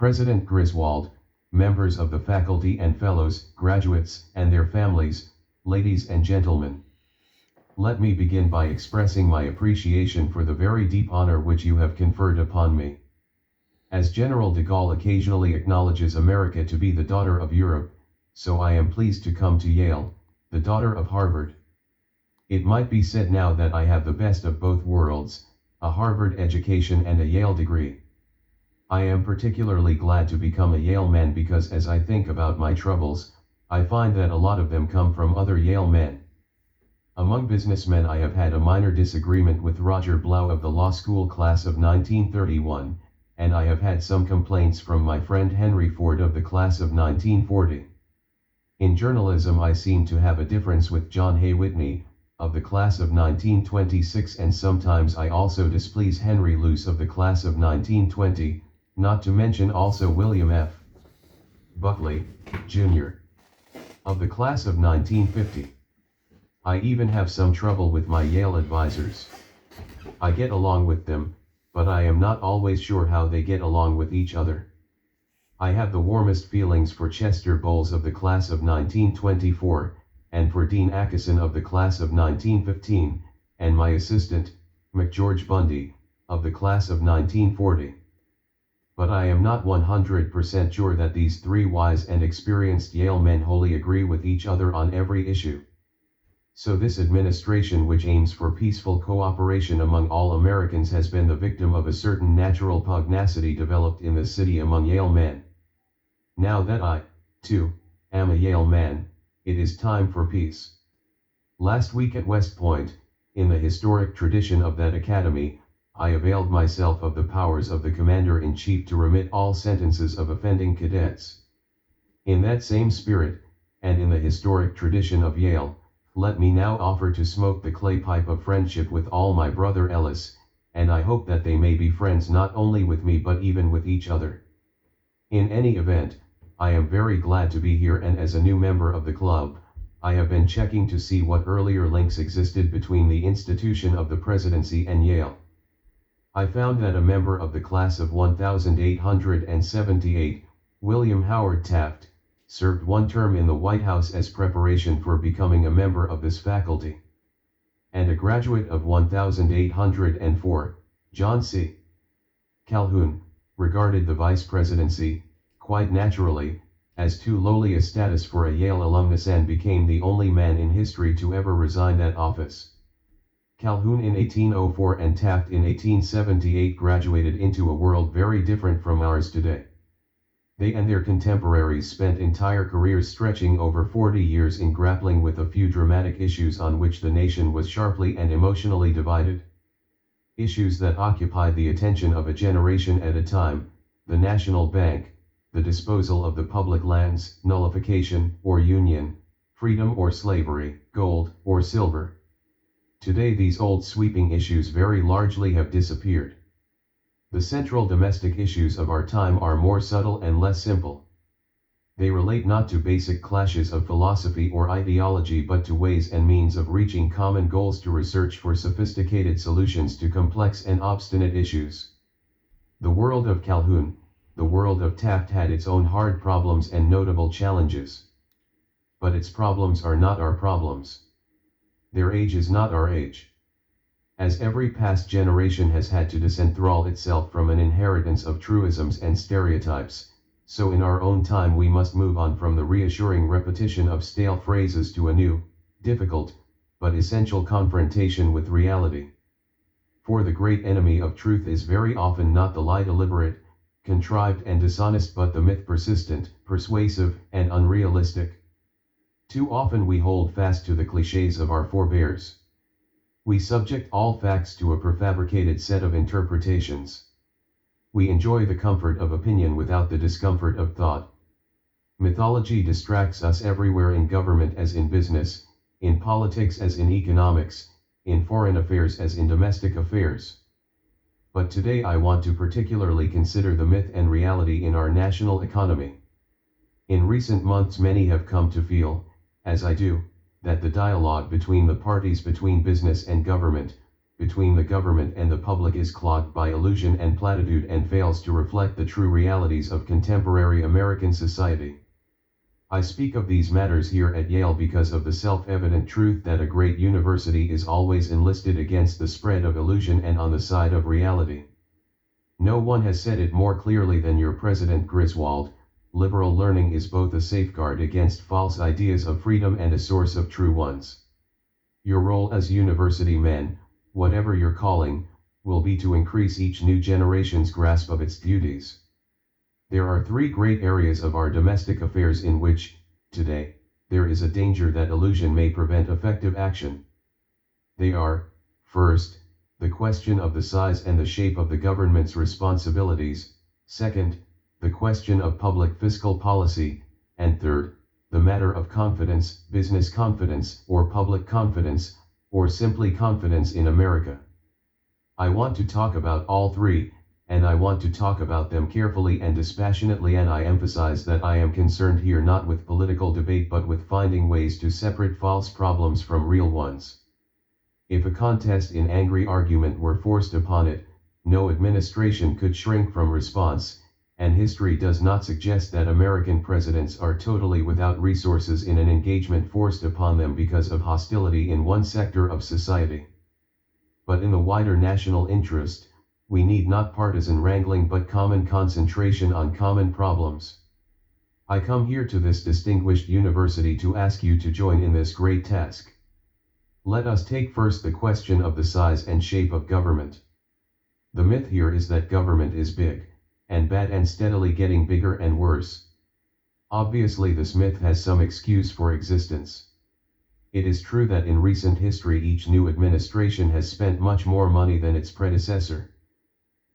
President Griswold, members of the faculty and fellows, graduates, and their families, ladies and gentlemen. Let me begin by expressing my appreciation for the very deep honor which you have conferred upon me. As General de Gaulle occasionally acknowledges America to be the daughter of Europe, so I am pleased to come to Yale, the daughter of Harvard. It might be said now that I have the best of both worlds, a Harvard education and a Yale degree. I am particularly glad to become a Yale man because as I think about my troubles, I find that a lot of them come from other Yale men. Among businessmen I have had a minor disagreement with Roger Blau of the law school class of 1931, and I have had some complaints from my friend Henry Ford of the class of 1940. In journalism I seem to have a difference with John Hay Whitney, of the class of 1926, and sometimes I also displease Henry Luce of the class of 1920, not to mention also William F. Buckley, Jr. of the class of 1950. I even have some trouble with my Yale advisors. I get along with them, but I am not always sure how they get along with each other. I have the warmest feelings for Chester Bowles of the class of 1924, and for Dean Acheson of the class of 1915, and my assistant, McGeorge Bundy, of the class of 1940. But I am not 100% sure that these three wise and experienced Yale men wholly agree with each other on every issue. So this administration, which aims for peaceful cooperation among all Americans, has been the victim of a certain natural pugnacity developed in the city among Yale men. Now that I, too, am a Yale man, it is time for peace. Last week at West Point, in the historic tradition of that academy, I availed myself of the powers of the Commander-in-Chief to remit all sentences of offending cadets. In that same spirit, and in the historic tradition of Yale, let me now offer to smoke the clay pipe of friendship with all my brother Ellis, and I hope that they may be friends not only with me but even with each other. In any event, I am very glad to be here, and as a new member of the club, I have been checking to see what earlier links existed between the institution of the presidency and Yale. I found that a member of the class of 1878, William Howard Taft, served one term in the White House as preparation for becoming a member of this faculty. And a graduate of 1804, John C. Calhoun, regarded the vice presidency, quite naturally, as too lowly a status for a Yale alumnus, and became the only man in history to ever resign that office. Calhoun in 1804 and Taft in 1878 graduated into a world very different from ours today. They and their contemporaries spent entire careers stretching over 40 years in grappling with a few dramatic issues on which the nation was sharply and emotionally divided. Issues that occupied the attention of a generation at a time: the National Bank, the disposal of the public lands, nullification or union, freedom or slavery, gold or silver. Today these old sweeping issues very largely have disappeared. The central domestic issues of our time are more subtle and less simple. They relate not to basic clashes of philosophy or ideology but to ways and means of reaching common goals, to research for sophisticated solutions to complex and obstinate issues. The world of Calhoun, the world of Taft, had its own hard problems and notable challenges. But its problems are not our problems. Their age is not our age. As every past generation has had to disenthrall itself from an inheritance of truisms and stereotypes, so in our own time we must move on from the reassuring repetition of stale phrases to a new, difficult, but essential confrontation with reality. For the great enemy of truth is very often not the lie deliberate, contrived and dishonest, but the myth persistent, persuasive, and unrealistic. Too often we hold fast to the clichés of our forebears. We subject all facts to a prefabricated set of interpretations. We enjoy the comfort of opinion without the discomfort of thought. Mythology distracts us everywhere, in government as in business, in politics as in economics, in foreign affairs as in domestic affairs. But today I want to particularly consider the myth and reality in our national economy. In recent months many have come to feel, as I do, that the dialogue between the parties, between business and government, between the government and the public is clogged by illusion and platitude and fails to reflect the true realities of contemporary American society. I speak of these matters here at Yale because of the self-evident truth that a great university is always enlisted against the spread of illusion and on the side of reality. No one has said it more clearly than your President Griswold. Liberal learning is both a safeguard against false ideas of freedom and a source of true ones. Your role as university men, whatever your calling, will be to increase each new generation's grasp of its duties. There are three great areas of our domestic affairs in which, today, there is a danger that illusion may prevent effective action. They are, first, the question of the size and the shape of the government's responsibilities, second, the question of public fiscal policy, and third, the matter of confidence, business confidence, or public confidence, or simply confidence in America. I want to talk about all three, and I want to talk about them carefully and dispassionately, and I emphasize that I am concerned here not with political debate but with finding ways to separate false problems from real ones. If a contest in angry argument were forced upon it, no administration could shrink from response, and history does not suggest that American presidents are totally without resources in an engagement forced upon them because of hostility in one sector of society. But in the wider national interest, we need not partisan wrangling but common concentration on common problems. I come here to this distinguished university to ask you to join in this great task. Let us take first the question of the size and shape of government. The myth here is that government is big, and bad and steadily getting bigger and worse. Obviously this myth has some excuse for existence. It is true that in recent history each new administration has spent much more money than its predecessor.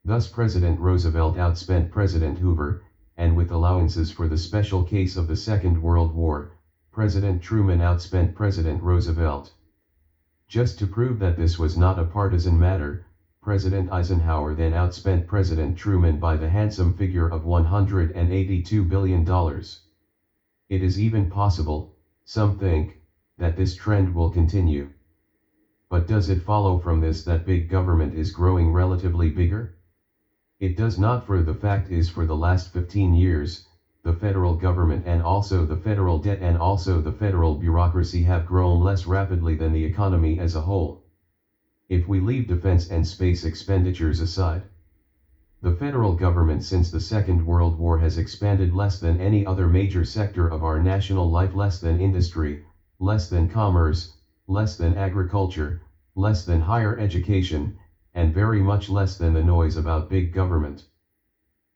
Thus President Roosevelt outspent President Hoover, and with allowances for the special case of the Second World War, President Truman outspent President Roosevelt. Just to prove that this was not a partisan matter, President Eisenhower then outspent President Truman by the handsome figure of $182 billion. It is even possible, some think, that this trend will continue. But does it follow from this that big government is growing relatively bigger? It does not, for the fact is for the last 15 years, the federal government and also the federal debt and also the federal bureaucracy have grown less rapidly than the economy as a whole. If we leave defense and space expenditures aside, the federal government since the Second World War has expanded less than any other major sector of our national life, less than industry, less than commerce, less than agriculture, less than higher education, and very much less than the noise about big government.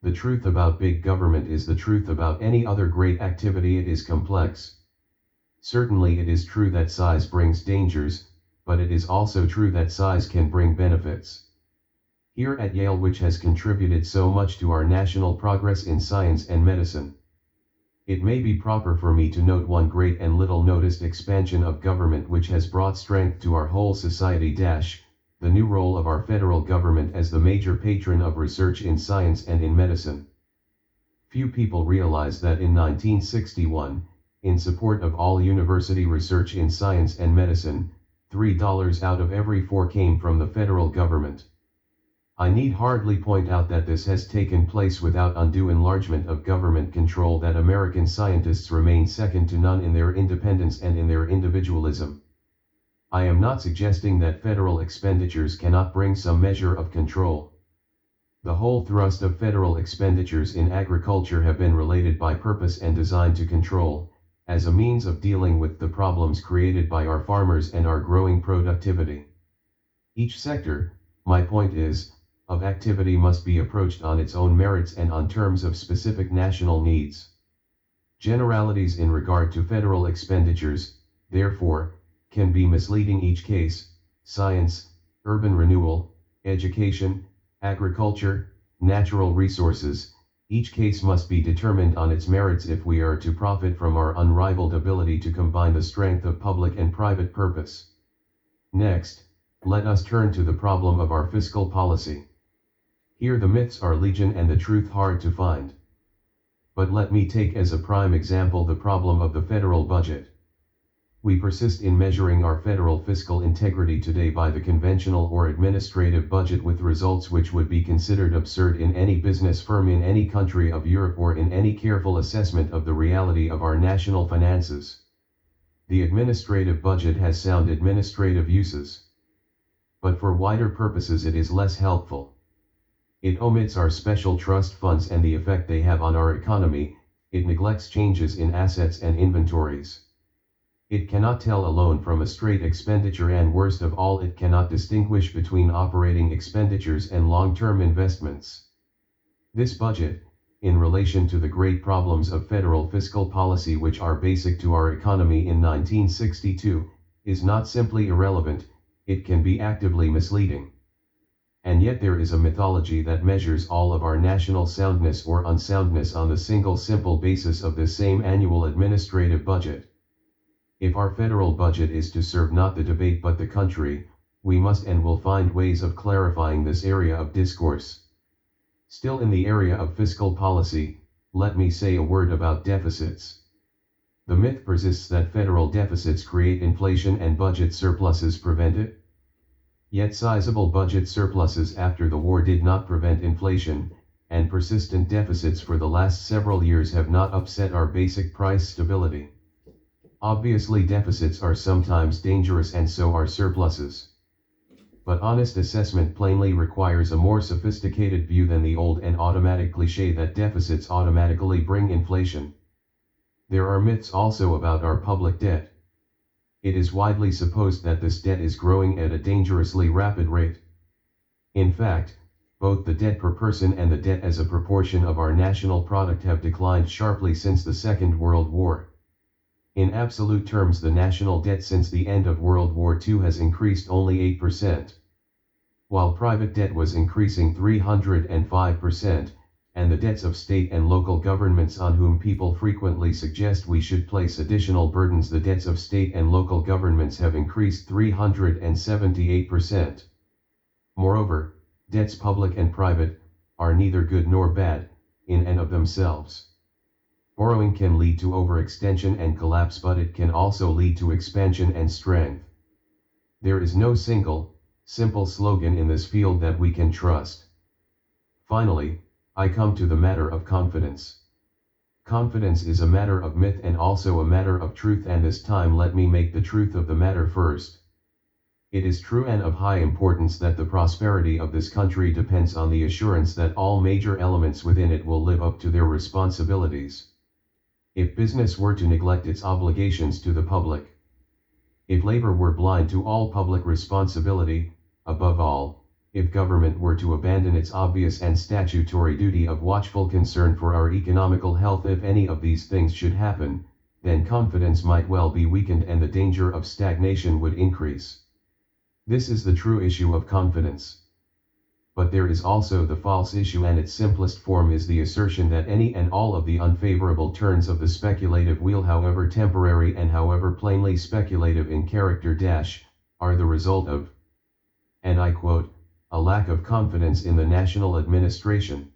The truth about big government is the truth about any other great activity. It is complex. Certainly it is true that size brings dangers, but it is also true that size can bring benefits. Here at Yale, which has contributed so much to our national progress in science and medicine, it may be proper for me to note one great and little noticed expansion of government which has brought strength to our whole society. The new role of our federal government as the major patron of research in science and in medicine. Few people realize that in 1961, in support of all university research in science and medicine, $3 out of every 4 came from the federal government. I need hardly point out that this has taken place without undue enlargement of government control, that American scientists remain second to none in their independence and in their individualism. I am not suggesting that federal expenditures cannot bring some measure of control. The whole thrust of federal expenditures in agriculture have been related by purpose and designed to control, as a means of dealing with the problems created by our farmers and our growing productivity. Each sector, my point is, of activity must be approached on its own merits and on terms of specific national needs. Generalities in regard to federal expenditures, therefore, can be misleading. Each case, science, urban renewal, education, agriculture, natural resources, each case must be determined on its merits if we are to profit from our unrivaled ability to combine the strength of public and private purpose. Next, let us turn to the problem of our fiscal policy. Here the myths are legion and the truth hard to find. But let me take as a prime example the problem of the federal budget. We persist in measuring our federal fiscal integrity today by the conventional or administrative budget, with results which would be considered absurd in any business firm in any country of Europe or in any careful assessment of the reality of our national finances. The administrative budget has sound administrative uses, but for wider purposes it is less helpful. It omits our special trust funds and the effect they have on our economy. It neglects changes in assets and inventories. It cannot tell a loan from a straight expenditure, and worst of all, it cannot distinguish between operating expenditures and long-term investments. This budget, in relation to the great problems of federal fiscal policy which are basic to our economy in 1962, is not simply irrelevant, it can be actively misleading. And yet there is a mythology that measures all of our national soundness or unsoundness on the single simple basis of this same annual administrative budget. If our federal budget is to serve not the debate but the country, we must and will find ways of clarifying this area of discourse. Still in the area of fiscal policy, let me say a word about deficits. The myth persists that federal deficits create inflation and budget surpluses prevent it. Yet sizable budget surpluses after the war did not prevent inflation, and persistent deficits for the last several years have not upset our basic price stability. Obviously, deficits are sometimes dangerous, and so are surpluses. But honest assessment plainly requires a more sophisticated view than the old and automatic cliché that deficits automatically bring inflation. There are myths also about our public debt. It is widely supposed that this debt is growing at a dangerously rapid rate. In fact, both the debt per person and the debt as a proportion of our national product have declined sharply since the Second World War. In absolute terms, the national debt since the end of World War II has increased only 8%, while private debt was increasing 305%, and the debts of state and local governments, on whom people frequently suggest we should place additional burdens, the debts of state and local governments have increased 378%. Moreover, debts public and private are neither good nor bad in and of themselves. Borrowing can lead to overextension and collapse, but it can also lead to expansion and strength. There is no single, simple slogan in this field that we can trust. Finally, I come to the matter of confidence. Confidence is a matter of myth and also a matter of truth, and this time let me make the truth of the matter first. It is true and of high importance that the prosperity of this country depends on the assurance that all major elements within it will live up to their responsibilities. If business were to neglect its obligations to the public, if labor were blind to all public responsibility, above all, if government were to abandon its obvious and statutory duty of watchful concern for our economical health, if any of these things should happen, then confidence might well be weakened and the danger of stagnation would increase. This is the true issue of confidence. But there is also the false issue, and its simplest form is the assertion that any and all of the unfavorable turns of the speculative wheel, however temporary and however plainly speculative in character, are the result of, and I quote, a lack of confidence in the national administration.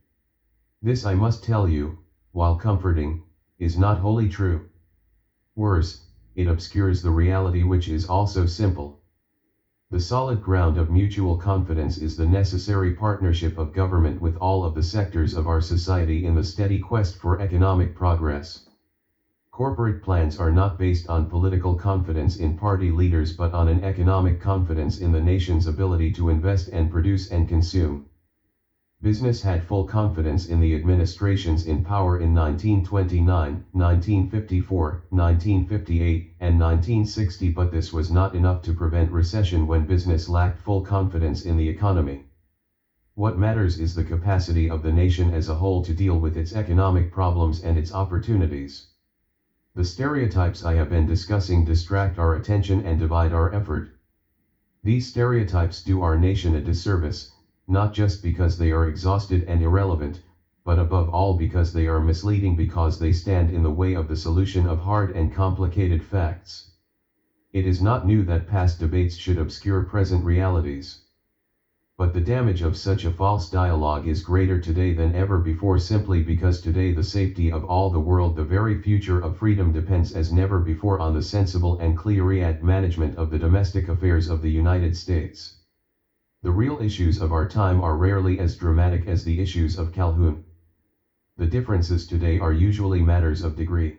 This, I must tell you, while comforting, is not wholly true. Worse, it obscures the reality, which is also simple. The solid ground of mutual confidence is the necessary partnership of government with all of the sectors of our society in the steady quest for economic progress. Corporate plans are not based on political confidence in party leaders but on an economic confidence in the nation's ability to invest and produce and consume. Business had full confidence in the administrations in power in 1929, 1954, 1958, and 1960, but this was not enough to prevent recession when business lacked full confidence in the economy. What matters is the capacity of the nation as a whole to deal with its economic problems and its opportunities. The stereotypes I have been discussing distract our attention and divide our effort. These stereotypes do our nation a disservice, not just because they are exhausted and irrelevant, but above all because they are misleading, because they stand in the way of the solution of hard and complicated facts. It is not new that past debates should obscure present realities. But the damage of such a false dialogue is greater today than ever before, simply because today the safety of all the world, the very future of freedom, depends as never before on the sensible and clear-eyed management of the domestic affairs of the United States. The real issues of our time are rarely as dramatic as the issues of Calhoun. The differences today are usually matters of degree.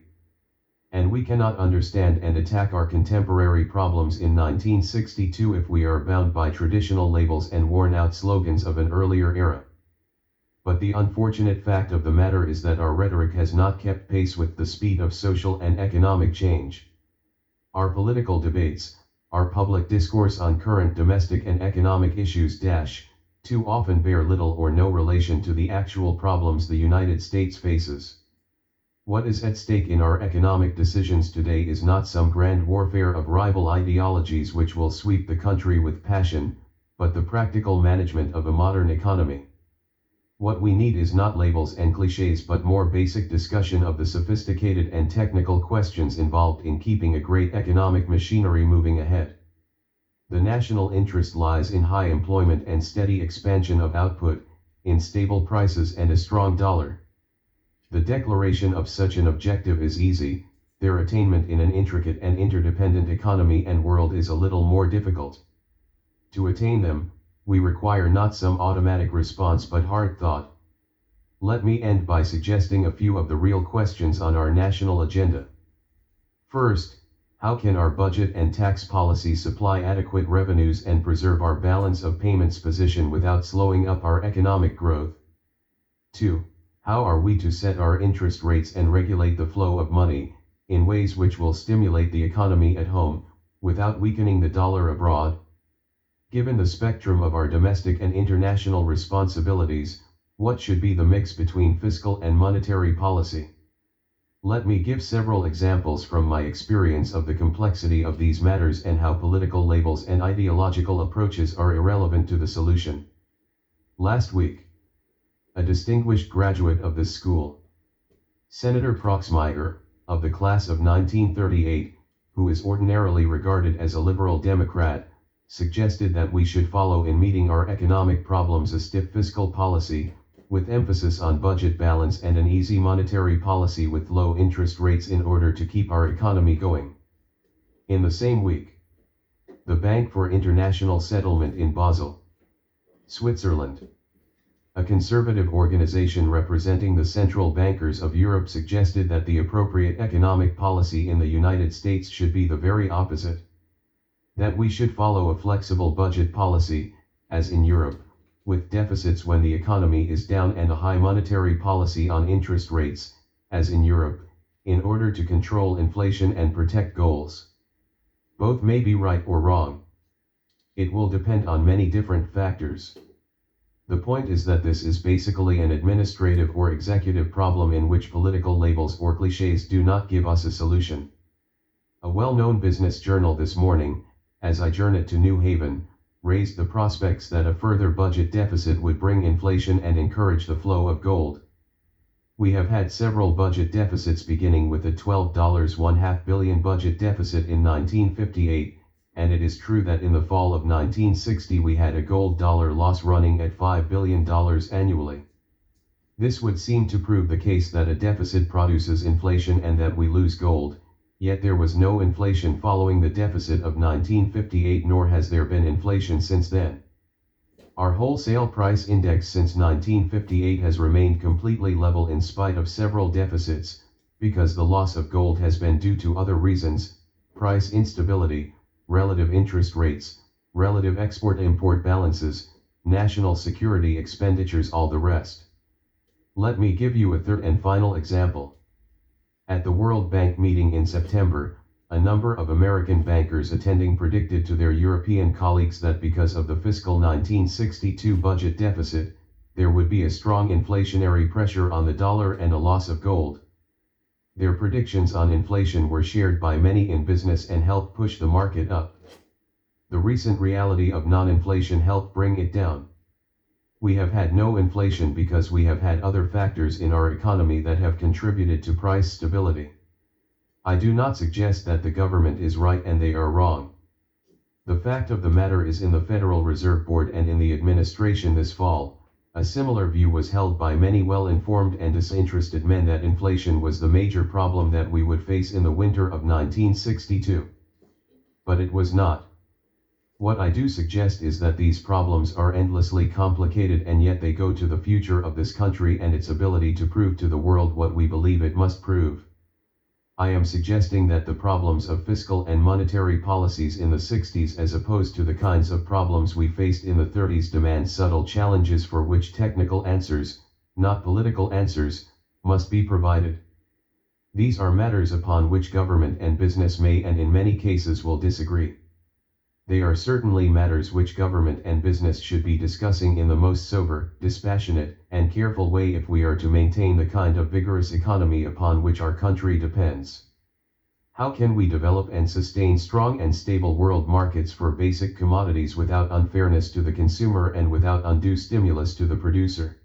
And we cannot understand and attack our contemporary problems in 1962 if we are bound by traditional labels and worn-out slogans of an earlier era. But the unfortunate fact of the matter is that our rhetoric has not kept pace with the speed of social and economic change. Our political debates, our public discourse on current domestic and economic issues too often bear little or no relation to the actual problems the United States faces. What is at stake in our economic decisions today is not some grand warfare of rival ideologies which will sweep the country with passion, but the practical management of a modern economy. What we need is not labels and cliches, but more basic discussion of the sophisticated and technical questions involved in keeping a great economic machinery moving ahead. The national interest lies in high employment and steady expansion of output, in stable prices and a strong dollar. The declaration of such an objective is easy, their attainment in an intricate and interdependent economy and world is a little more difficult. To attain them, we require not some automatic response but hard thought. Let me end by suggesting a few of the real questions on our national agenda. First, how can our budget and tax policy supply adequate revenues and preserve our balance of payments position without slowing up our economic growth? 2. How are we to set our interest rates and regulate the flow of money, in ways which will stimulate the economy at home, without weakening the dollar abroad? Given the spectrum of our domestic and international responsibilities, what should be the mix between fiscal and monetary policy? Let me give several examples from my experience of the complexity of these matters and how political labels and ideological approaches are irrelevant to the solution. Last week, a distinguished graduate of this school, Senator Proxmire, of the class of 1938, who is ordinarily regarded as a liberal Democrat, suggested that we should follow in meeting our economic problems a stiff fiscal policy, with emphasis on budget balance, and an easy monetary policy with low interest rates in order to keep our economy going. In the same week, the Bank for International Settlement in Basel, Switzerland, a conservative organization representing the central bankers of Europe, suggested that the appropriate economic policy in the United States should be the very opposite. That we should follow a flexible budget policy, as in Europe, with deficits when the economy is down, and a high monetary policy on interest rates, as in Europe, in order to control inflation and protect goals. Both may be right or wrong. It will depend on many different factors. The point is that this is basically an administrative or executive problem in which political labels or cliches do not give us a solution. A well-known business journal this morning, as I journeyed to New Haven, raised the prospects that a further budget deficit would bring inflation and encourage the flow of gold. We have had several budget deficits, beginning with a $12.5 billion budget deficit in 1958, and it is true that in the fall of 1960 we had a gold dollar loss running at $5 billion annually. This would seem to prove the case that a deficit produces inflation and that we lose gold, yet there was no inflation following the deficit of 1958, nor has there been inflation since then. Our wholesale price index since 1958 has remained completely level in spite of several deficits, because the loss of gold has been due to other reasons: price instability, relative interest rates, relative export-import balances, national security expenditures, all the rest. Let me give you a third and final example. At the World Bank meeting in September, a number of American bankers attending predicted to their European colleagues that because of the fiscal 1962 budget deficit, there would be a strong inflationary pressure on the dollar and a loss of gold. Their predictions on inflation were shared by many in business and helped push the market up. The recent reality of non-inflation helped bring it down. We have had no inflation because we have had other factors in our economy that have contributed to price stability. I do not suggest that the government is right and they are wrong. The fact of the matter is in the Federal Reserve Board and in the administration this fall, a similar view was held by many well-informed and disinterested men that inflation was the major problem that we would face in the winter of 1962. But it was not. What I do suggest is that these problems are endlessly complicated and yet they go to the future of this country and its ability to prove to the world what we believe it must prove. I am suggesting that the problems of fiscal and monetary policies in the 60s as opposed to the kinds of problems we faced in the 30s demand subtle challenges for which technical answers, not political answers, must be provided. These are matters upon which government and business may and in many cases will disagree. They are certainly matters which government and business should be discussing in the most sober, dispassionate, and careful way if we are to maintain the kind of vigorous economy upon which our country depends. How can we develop and sustain strong and stable world markets for basic commodities without unfairness to the consumer and without undue stimulus to the producer?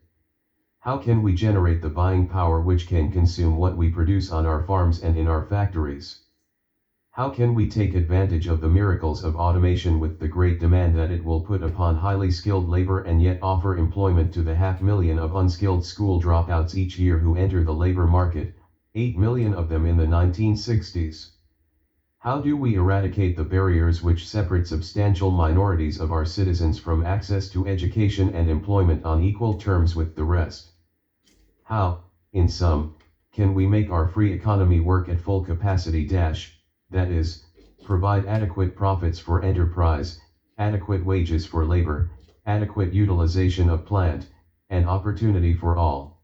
How can we generate the buying power which can consume what we produce on our farms and in our factories? How can we take advantage of the miracles of automation with the great demand that it will put upon highly skilled labor and yet offer employment to the 500,000 of unskilled school dropouts each year who enter the labor market, 8 million of them in the 1960s? How do we eradicate the barriers which separate substantial minorities of our citizens from access to education and employment on equal terms with the rest? How, in sum, can we make our free economy work at full capacity that is, provide adequate profits for enterprise, adequate wages for labor, adequate utilization of plant, and opportunity for all?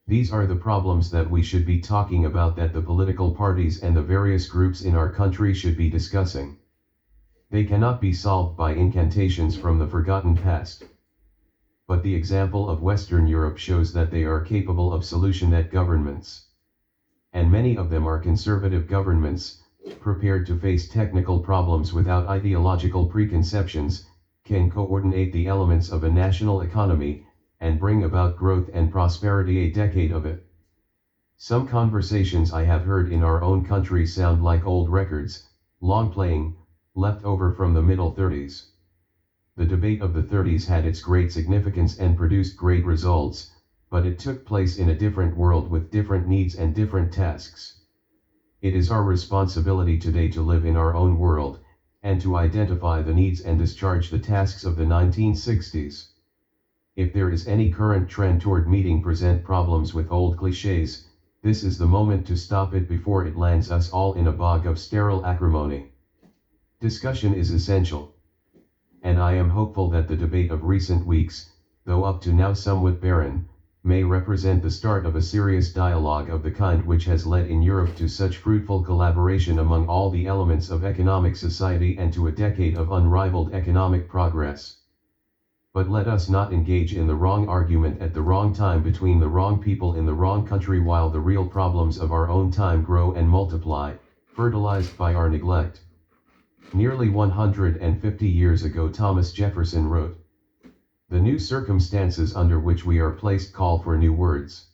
These are the problems that we should be talking about, that the political parties and the various groups in our country should be discussing. They cannot be solved by incantations from the forgotten past. But the example of Western Europe shows that they are capable of solution, that governments, and many of them are conservative governments, prepared to face technical problems without ideological preconceptions, can coordinate the elements of a national economy, and bring about growth and prosperity, a decade of it. Some conversations I have heard in our own country sound like old records, long playing, left over from the middle 30s. The debate of the 30s had its great significance and produced great results, but it took place in a different world with different needs and different tasks. It is our responsibility today to live in our own world, and to identify the needs and discharge the tasks of the 1960s. If there is any current trend toward meeting present problems with old cliches, this is the moment to stop it before it lands us all in a bog of sterile acrimony. Discussion is essential. And I am hopeful that the debate of recent weeks, though up to now somewhat barren, may represent the start of a serious dialogue of the kind which has led in Europe to such fruitful collaboration among all the elements of economic society and to a decade of unrivaled economic progress. But let us not engage in the wrong argument at the wrong time between the wrong people in the wrong country while the real problems of our own time grow and multiply, fertilized by our neglect. Nearly 150 years ago Thomas Jefferson wrote, "The new circumstances under which we are placed call for new words,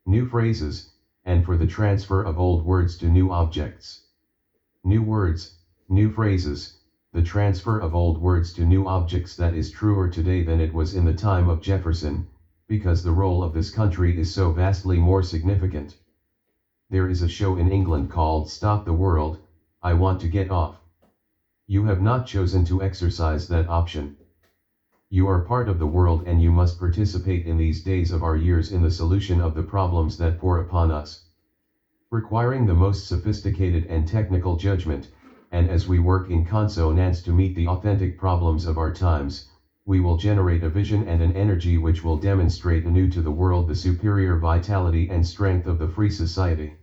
new phrases, and for the transfer of old words to new objects." New words, new phrases, the transfer of old words to new objects, that is truer today than it was in the time of Jefferson, because the role of this country is so vastly more significant. There is a show in England called Stop the World, I Want to Get Off. You have not chosen to exercise that option. You are part of the world and you must participate in these days of our years in the solution of the problems that pour upon us, requiring the most sophisticated and technical judgment, and as we work in consonance to meet the authentic problems of our times, we will generate a vision and an energy which will demonstrate anew to the world the superior vitality and strength of the free society.